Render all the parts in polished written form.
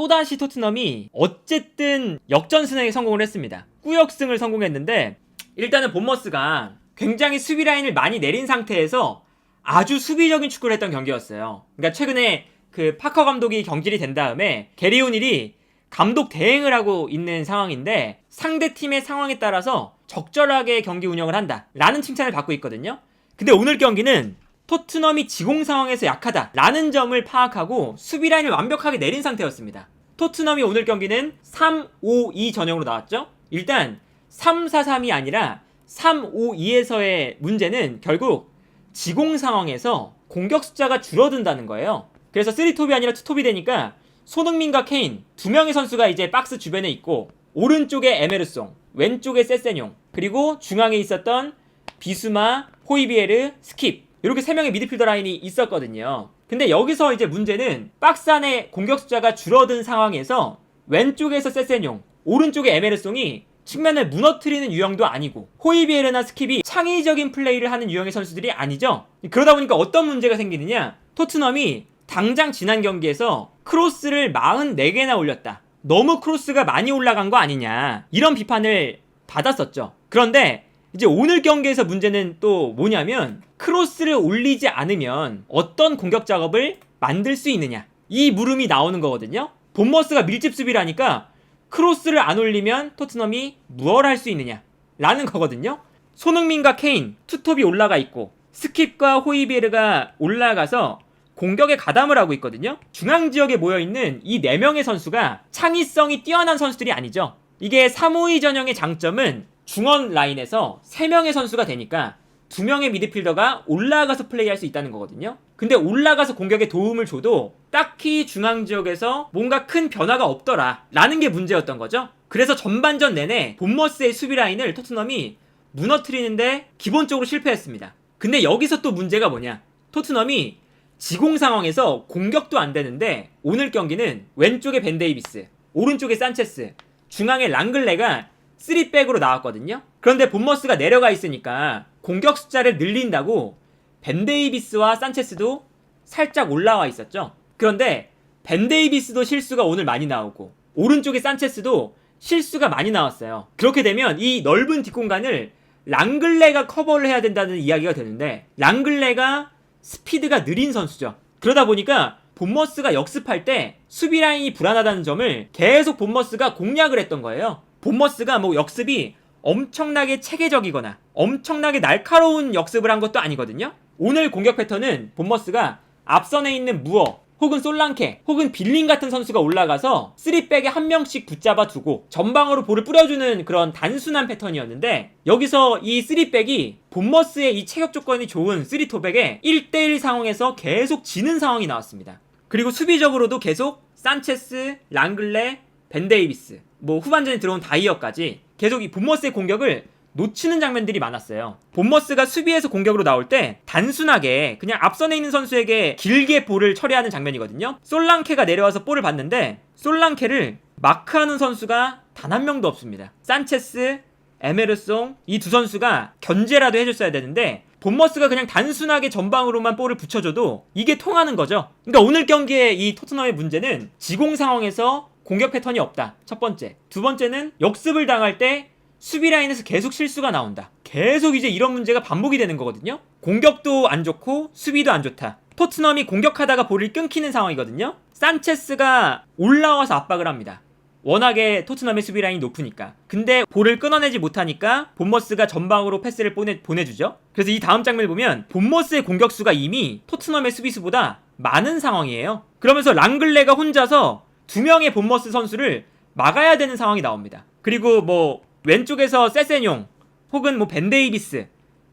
또다시 토트넘이 어쨌든 역전승에 성공을 했습니다. 꾸역승을 성공했는데 일단은 본머스가 굉장히 수비 라인을 많이 내린 상태에서 아주 수비적인 축구를 했던 경기였어요. 그러니까 최근에 그 파커 감독이 경질이 된 다음에 게리 오닐이 감독 대행을 하고 있는 상황인데 상대 팀의 상황에 따라서 적절하게 경기 운영을 한다 라는 칭찬을 받고 있거든요. 근데 오늘 경기는 토트넘이 지공 상황에서 약하다 라는 점을 파악하고 수비 라인을 완벽하게 내린 상태였습니다. 토트넘이 오늘 경기는 3-5-2 전형으로 나왔죠. 일단 3-4-3이 아니라 3-5-2에서의 문제는 결국 지공 상황에서 공격 숫자가 줄어든다는 거예요. 그래서 3톱이 아니라 2톱이 되니까 손흥민과 케인 두 명의 선수가 이제 박스 주변에 있고 오른쪽에 에메르송, 왼쪽에 세세뇽, 그리고 중앙에 있었던 비수마, 호이비에르, 스킵 이렇게 세 명의 미드필더 라인이 있었거든요. 근데 여기서 이제 문제는 박스 안에 공격 숫자가 줄어든 상황에서 왼쪽에서 세세뇽, 오른쪽에 에메르송이 측면을 무너뜨리는 유형도 아니고 호이비에르나 스킵이 창의적인 플레이를 하는 유형의 선수들이 아니죠. 그러다 보니까 어떤 문제가 생기느냐, 토트넘이 당장 지난 경기에서 크로스를 44개나 올렸다, 너무 크로스가 많이 올라간 거 아니냐, 이런 비판을 받았었죠. 그런데 이제 오늘 경기에서 문제는 또 뭐냐면 크로스를 올리지 않으면 어떤 공격 작업을 만들 수 있느냐, 이 물음이 나오는 거거든요. 본머스가 밀집 수비를 하니까 크로스를 안 올리면 토트넘이 무엇을 할 수 있느냐 라는 거거든요. 손흥민과 케인, 투톱이 올라가 있고 스킵과 호이비에르가 올라가서 공격에 가담을 하고 있거든요. 중앙 지역에 모여있는 이 4명의 선수가 창의성이 뛰어난 선수들이 아니죠. 이게 3-5-2 전형의 장점은 중원 라인에서 3명의 선수가 되니까 2명의 미드필더가 올라가서 플레이할 수 있다는 거거든요. 근데 올라가서 공격에 도움을 줘도 딱히 중앙 지역에서 뭔가 큰 변화가 없더라 라는 게 문제였던 거죠. 그래서 전반전 내내 본머스의 수비 라인을 토트넘이 무너뜨리는데 기본적으로 실패했습니다. 근데 여기서 또 문제가 뭐냐, 토트넘이 지공 상황에서 공격도 안 되는데 오늘 경기는 왼쪽에 벤 데이비스, 오른쪽에 산체스, 중앙에 랑글레가 3백으로 나왔거든요. 그런데 본머스가 내려가 있으니까 공격 숫자를 늘린다고 벤 데이비스와 산체스도 살짝 올라와 있었죠. 그런데 벤 데이비스도 실수가 오늘 많이 나오고 오른쪽에 산체스도 실수가 많이 나왔어요. 그렇게 되면 이 넓은 뒷공간을 랑글레가 커버를 해야 된다는 이야기가 되는데 랑글레가 스피드가 느린 선수죠. 그러다 보니까 본머스가 역습할 때 수비 라인이 불안하다는 점을 계속 본머스가 공략을 했던 거예요. 본머스가 뭐 역습이 엄청나게 체계적이거나 엄청나게 날카로운 역습을 한 것도 아니거든요. 오늘 공격 패턴은 본머스가 앞선에 있는 무어 혹은 솔랑케 혹은 빌링 같은 선수가 올라가서 3백에 한 명씩 붙잡아 두고 전방으로 볼을 뿌려주는 그런 단순한 패턴이었는데 여기서 이 3백이 본머스의 이 체격 조건이 좋은 3톱에게 1대1 상황에서 계속 지는 상황이 나왔습니다. 그리고 수비적으로도 계속 산체스, 랑글레, 벤 데이비스, 뭐 후반전에 들어온 다이어까지 계속 이 본머스의 공격을 놓치는 장면들이 많았어요. 본머스가 수비에서 공격으로 나올 때 단순하게 그냥 앞선에 있는 선수에게 길게 볼을 처리하는 장면이거든요. 솔랑케가 내려와서 볼을 받는데 솔랑케를 마크하는 선수가 단 한 명도 없습니다. 산체스, 에메르송 이 두 선수가 견제라도 해줬어야 되는데 본머스가 그냥 단순하게 전방으로만 볼을 붙여줘도 이게 통하는 거죠. 그러니까 오늘 경기의 이 토트넘의 문제는 지공 상황에서 공격 패턴이 없다, 첫 번째. 두 번째는 역습을 당할 때 수비 라인에서 계속 실수가 나온다. 계속 이제 이런 문제가 반복이 되는 거거든요. 공격도 안 좋고 수비도 안 좋다. 토트넘이 공격하다가 볼을 끊기는 상황이거든요. 산체스가 올라와서 압박을 합니다. 워낙에 토트넘의 수비 라인이 높으니까. 근데 볼을 끊어내지 못하니까 본머스가 전방으로 패스를 보내주죠. 그래서 이 다음 장면을 보면 본머스의 공격수가 이미 토트넘의 수비수보다 많은 상황이에요. 그러면서 랑글레가 혼자서 2명의 본머스 선수를 막아야 되는 상황이 나옵니다. 그리고 뭐 왼쪽에서 세세뇽 혹은 뭐 벤 데이비스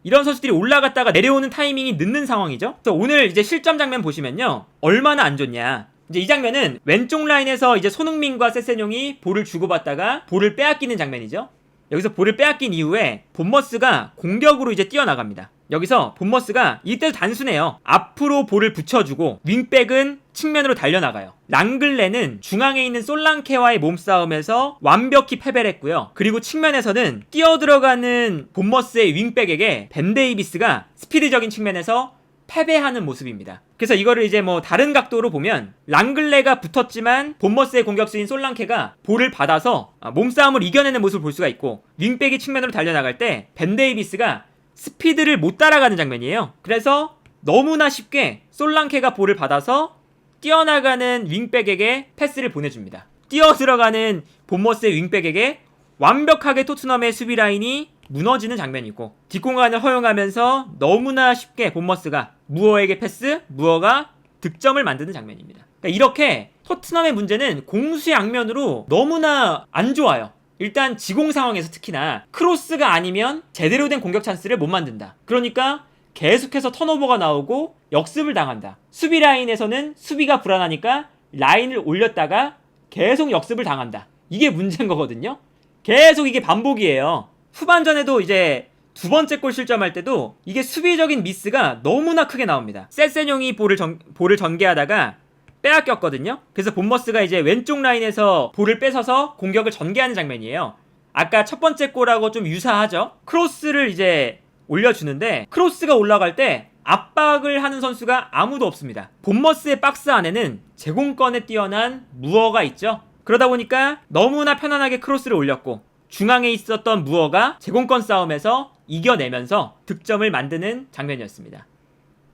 이런 선수들이 올라갔다가 내려오는 타이밍이 늦는 상황이죠. 그래서 오늘 이제 실점 장면 보시면요, 얼마나 안 좋냐. 이제 이 장면은 왼쪽 라인에서 이제 손흥민과 세세뇽이 볼을 주고받다가 볼을 빼앗기는 장면이죠. 여기서 볼을 빼앗긴 이후에 본머스가 공격으로 이제 뛰어나갑니다. 여기서 본머스가 이때도 단순해요. 앞으로 볼을 붙여주고 윙백은 측면으로 달려나가요. 랑글레는 중앙에 있는 솔랑케와의 몸싸움에서 완벽히 패배를 했고요. 그리고 측면에서는 뛰어들어가는 본머스의 윙백에게 벤 데이비스가 스피드적인 측면에서 패배하는 모습입니다. 그래서 이거를 이제 뭐 다른 각도로 보면 랑글레가 붙었지만 본머스의 공격수인 솔랑케가 볼을 받아서 몸싸움을 이겨내는 모습을 볼 수가 있고, 윙백이 측면으로 달려나갈 때 벤 데이비스가 스피드를 못 따라가는 장면이에요. 그래서 너무나 쉽게 솔랑케가 볼을 받아서 뛰어나가는 윙백에게 패스를 보내줍니다. 뛰어들어가는 본머스의 윙백에게 완벽하게 토트넘의 수비 라인이 무너지는 장면이고, 뒷공간을 허용하면서 너무나 쉽게 본머스가 무어에게 패스, 무어가 득점을 만드는 장면입니다. 그러니까 이렇게 토트넘의 문제는 공수양면으로 너무나 안 좋아요. 일단 지공 상황에서 특히나 크로스가 아니면 제대로 된 공격 찬스를 못 만든다. 그러니까 계속해서 턴오버가 나오고 역습을 당한다. 수비 라인에서는 수비가 불안하니까 라인을 올렸다가 계속 역습을 당한다. 이게 문제인 거거든요. 계속 이게 반복이에요. 후반전에도 이제 두 번째 골 실점할 때도 이게 수비적인 미스가 너무나 크게 나옵니다. 세세뇽이 볼을 전개하다가 빼앗겼거든요. 그래서 본머스가 이제 왼쪽 라인에서 볼을 뺏어서 공격을 전개하는 장면이에요. 아까 첫 번째 골하고 좀 유사하죠. 크로스를 이제 올려주는데 크로스가 올라갈 때 압박을 하는 선수가 아무도 없습니다. 본머스의 박스 안에는 제공권에 뛰어난 무어가 있죠. 그러다 보니까 너무나 편안하게 크로스를 올렸고, 중앙에 있었던 무어가 제공권 싸움에서 이겨내면서 득점을 만드는 장면이었습니다.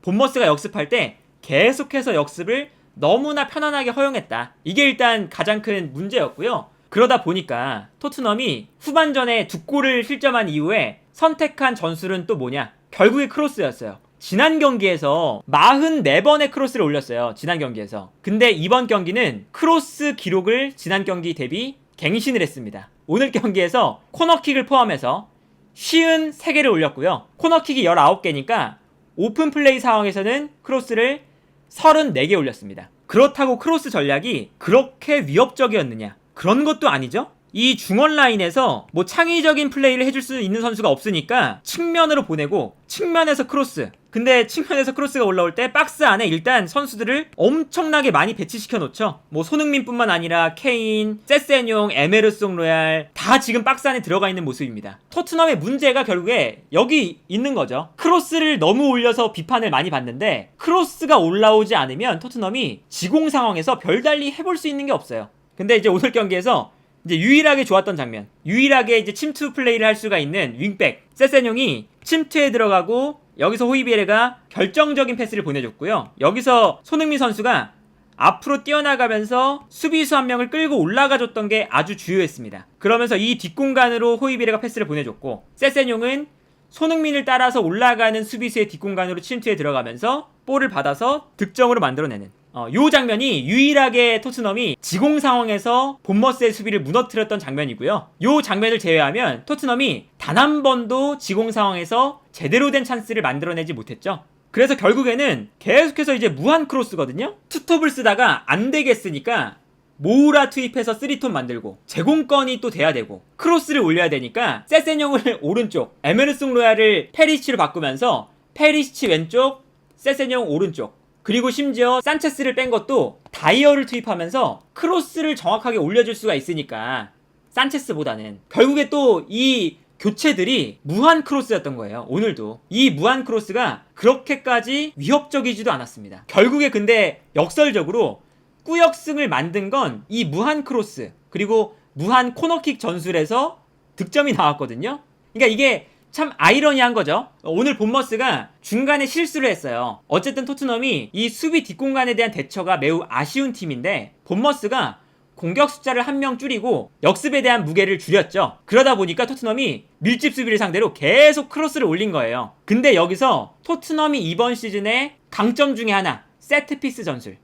본머스가 역습할 때 계속해서 역습을 너무나 편안하게 허용했다. 이게 일단 가장 큰 문제였고요. 그러다 보니까 토트넘이 후반전에 두 골을 실점한 이후에 선택한 전술은 또 뭐냐? 결국에 크로스였어요. 지난 경기에서 44번의 크로스를 올렸어요. 지난 경기에서. 근데 이번 경기는 크로스 기록을 지난 경기 대비 갱신을 했습니다. 오늘 경기에서 코너킥을 포함해서 53개를 올렸고요. 코너킥이 19개니까 오픈 플레이 상황에서는 크로스를 34개 올렸습니다. 그렇다고 크로스 전략이 그렇게 위협적이었느냐? 그런 것도 아니죠? 이 중원 라인에서 뭐 창의적인 플레이를 해줄 수 있는 선수가 없으니까 측면으로 보내고, 측면에서 크로스. 근데 측면에서 크로스가 올라올 때 박스 안에 일단 선수들을 엄청나게 많이 배치시켜 놓죠. 뭐 손흥민뿐만 아니라 케인, 세세뇽, 에메르송 로얄 다 지금 박스 안에 들어가 있는 모습입니다. 토트넘의 문제가 결국에 여기 있는 거죠. 크로스를 너무 올려서 비판을 많이 받는데, 크로스가 올라오지 않으면 토트넘이 지공 상황에서 별달리 해볼 수 있는 게 없어요. 근데 이제 오늘 경기에서 이제 유일하게 좋았던 장면, 유일하게 이제 침투 플레이를 할 수가 있는 윙백 세세뇽이 침투에 들어가고, 여기서 호이비에르가 결정적인 패스를 보내줬고요. 여기서 손흥민 선수가 앞으로 뛰어나가면서 수비수 한 명을 끌고 올라가줬던 게 아주 주요했습니다. 그러면서 이 뒷공간으로 호이비에르가 패스를 보내줬고, 세세뇽은 손흥민을 따라서 올라가는 수비수의 뒷공간으로 침투에 들어가면서 볼을 받아서 득점으로 만들어내는 요 장면이 유일하게 토트넘이 지공 상황에서 본머스의 수비를 무너뜨렸던 장면이고요. 요 장면을 제외하면 토트넘이 단 한 번도 지공 상황에서 제대로 된 찬스를 만들어내지 못했죠. 그래서 결국에는 계속해서 이제 무한 크로스거든요. 투톱을 쓰다가 안 되겠으니까 모우라 투입해서 3톱 만들고, 제공권이 또 돼야 되고, 크로스를 올려야 되니까 세세뇽을 오른쪽, 에메르송 로얄을 페리시치로 바꾸면서 페리시치 왼쪽, 세세뇽 오른쪽, 그리고 심지어 산체스를 뺀 것도 다이어를 투입하면서 크로스를 정확하게 올려줄 수가 있으니까 산체스보다는 결국에 또 이 교체들이 무한 크로스였던 거예요. 오늘도 이 무한 크로스가 그렇게까지 위협적이지도 않았습니다. 결국에 근데 역설적으로 꾸역승을 만든 건 이 무한 크로스, 그리고 무한 코너킥 전술에서 득점이 나왔거든요. 그러니까 이게 참 아이러니한 거죠. 오늘 본머스가 중간에 실수를 했어요. 어쨌든 토트넘이 이 수비 뒷공간에 대한 대처가 매우 아쉬운 팀인데, 본머스가 공격 숫자를 한 명 줄이고 역습에 대한 무게를 줄였죠. 그러다 보니까 토트넘이 밀집 수비를 상대로 계속 크로스를 올린 거예요. 근데 여기서 토트넘이 이번 시즌의 강점 중에 하나, 세트피스 전술,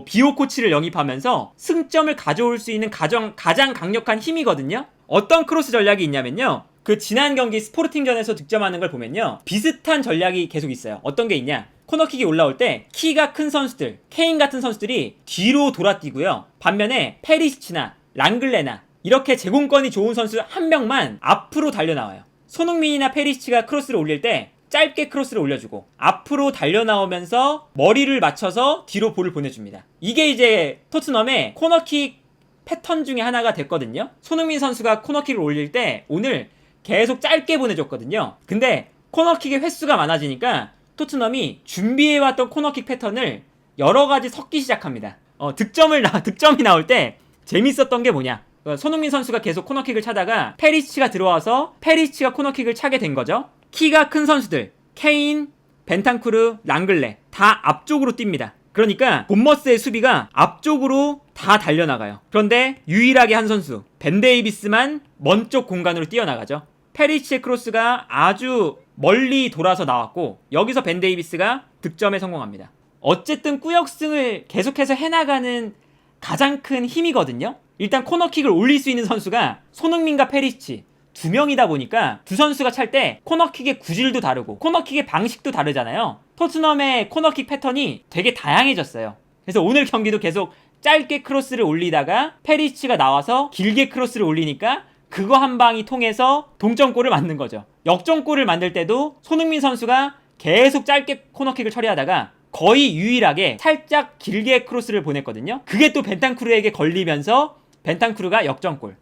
비오 코치를 영입하면서 승점을 가져올 수 있는 가장 강력한 힘이거든요. 어떤 크로스 전략이 있냐면요, 지난 경기 스포르팅전에서 득점하는 걸 보면요, 비슷한 전략이 계속 있어요. 어떤 게 있냐, 코너킥이 올라올 때 키가 큰 선수들, 케인 같은 선수들이 뒤로 돌아뛰고요, 반면에 페리시치나 랑글레나 이렇게 제공권이 좋은 선수 한 명만 앞으로 달려나와요. 손흥민이나 페리시치가 크로스를 올릴 때 짧게 크로스를 올려주고 앞으로 달려나오면서 머리를 맞춰서 뒤로 볼을 보내줍니다. 이게 이제 토트넘의 코너킥 패턴 중에 하나가 됐거든요. 손흥민 선수가 코너킥을 올릴 때 오늘 계속 짧게 보내줬거든요. 근데 코너킥의 횟수가 많아지니까 토트넘이 준비해왔던 코너킥 패턴을 여러 가지 섞기 시작합니다. 득점이 나올 때 재밌었던 게 뭐냐? 손흥민 선수가 계속 코너킥을 차다가 페리시치가 들어와서 페리시치가 코너킥을 차게 된 거죠. 키가 큰 선수들 케인, 벤탄쿠르, 랑글레 다 앞쪽으로 뜁니다. 그러니까 본머스의 수비가 앞쪽으로 다 달려나가요. 그런데 유일하게 한 선수 벤 데이비스만 먼 쪽 공간으로 뛰어나가죠. 페리시치의 크로스가 아주 멀리 돌아서 나왔고 여기서 벤 데이비스가 득점에 성공합니다. 어쨌든 꾸역승을 계속해서 해나가는 가장 큰 힘이거든요. 일단 코너킥을 올릴 수 있는 선수가 손흥민과 페리시치 두 명이다 보니까 두 선수가 찰 때 코너킥의 구질도 다르고 코너킥의 방식도 다르잖아요. 토트넘의 코너킥 패턴이 되게 다양해졌어요. 그래서 오늘 경기도 계속 짧게 크로스를 올리다가 페리시치가 나와서 길게 크로스를 올리니까 그거 한 방이 통해서 동점골을 만든 거죠. 역전골을 만들 때도 손흥민 선수가 계속 짧게 코너킥을 처리하다가 거의 유일하게 살짝 길게 크로스를 보냈거든요. 그게 또 벤탄쿠르에게 걸리면서 벤탄쿠르가 역전골.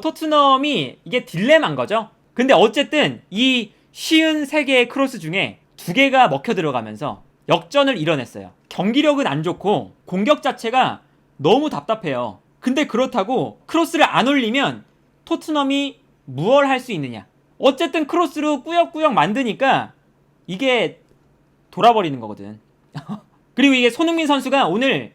토트넘이 이게 딜레마인 거죠. 근데 어쨌든 이 쉬운 3개의 크로스 중에 2개가 먹혀 들어가면서 역전을 이뤄냈어요. 경기력은 안 좋고 공격 자체가 너무 답답해요. 근데 그렇다고 크로스를 안 올리면 토트넘이 무얼 할 수 있느냐? 어쨌든 크로스로 꾸역꾸역 만드니까 이게 돌아버리는 거거든. 그리고 이게 손흥민 선수가 오늘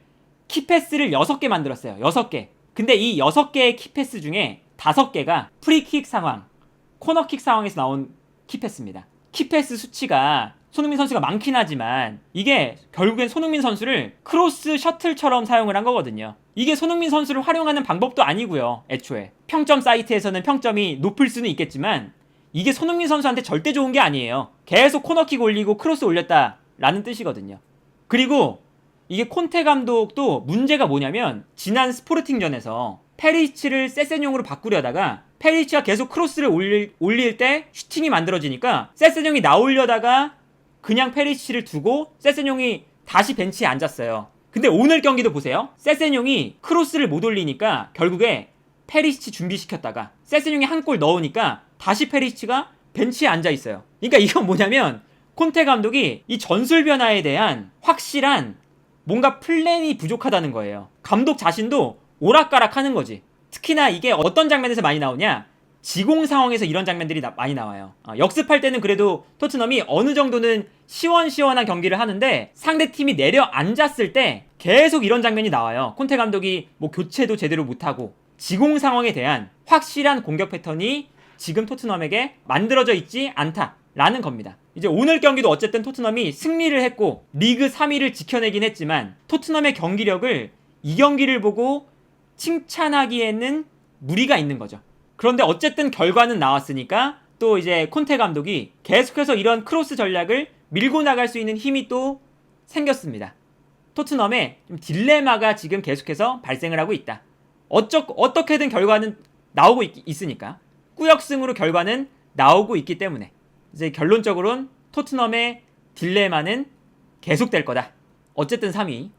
키패스를 6개 만들었어요. 6개. 근데 이 6개의 키패스 중에 5개가 프리킥 상황, 코너킥 상황에서 나온 키패스입니다. 키패스 수치가 손흥민 선수가 많긴 하지만 이게 결국엔 손흥민 선수를 크로스 셔틀처럼 사용을 한 거거든요. 이게 손흥민 선수를 활용하는 방법도 아니고요. 애초에 평점 사이트에서는 평점이 높을 수는 있겠지만 이게 손흥민 선수한테 절대 좋은 게 아니에요. 계속 코너킥 올리고 크로스 올렸다 라는 뜻이거든요. 그리고 이게 콘테 감독도 문제가 뭐냐면 지난 스포르팅전에서 페리시치를 세세뇽으로 바꾸려다가 페리시치가 계속 크로스를 올릴 때 슈팅이 만들어지니까 세세뇽이 나오려다가 그냥 페리시치를 두고 세세뇽이 다시 벤치에 앉았어요. 근데 오늘 경기도 보세요. 세세뇽이 크로스를 못 올리니까 결국에 페리시치 준비시켰다가 세세뇽이 한 골 넣으니까 다시 페리시치가 벤치에 앉아있어요. 그러니까 이건 뭐냐면 콘테 감독이 이 전술 변화에 대한 확실한 뭔가 플랜이 부족하다는 거예요. 감독 자신도 오락가락 하는 거지. 특히나 이게 어떤 장면에서 많이 나오냐? 지공 상황에서 이런 장면들이 많이 나와요. 역습할 때는 그래도 토트넘이 어느 정도는 시원시원한 경기를 하는데 상대팀이 내려앉았을 때 계속 이런 장면이 나와요. 콘테 감독이 뭐 교체도 제대로 못하고 지공 상황에 대한 확실한 공격 패턴이 지금 토트넘에게 만들어져 있지 않다라는 겁니다. 이제 오늘 경기도 어쨌든 토트넘이 승리를 했고 리그 3위를 지켜내긴 했지만 토트넘의 경기력을 이 경기를 보고 칭찬하기에는 무리가 있는 거죠. 그런데 어쨌든 결과는 나왔으니까 또 이제 콘테 감독이 계속해서 이런 크로스 전략을 밀고 나갈 수 있는 힘이 또 생겼습니다. 토트넘에 좀 딜레마가 지금 계속해서 발생을 하고 있다. 어떻게든 결과는 나오고 있으니까 꾸역승으로 결과는 나오고 있기 때문에 이제 결론적으로는 토트넘의 딜레마는 계속될 거다. 어쨌든 3위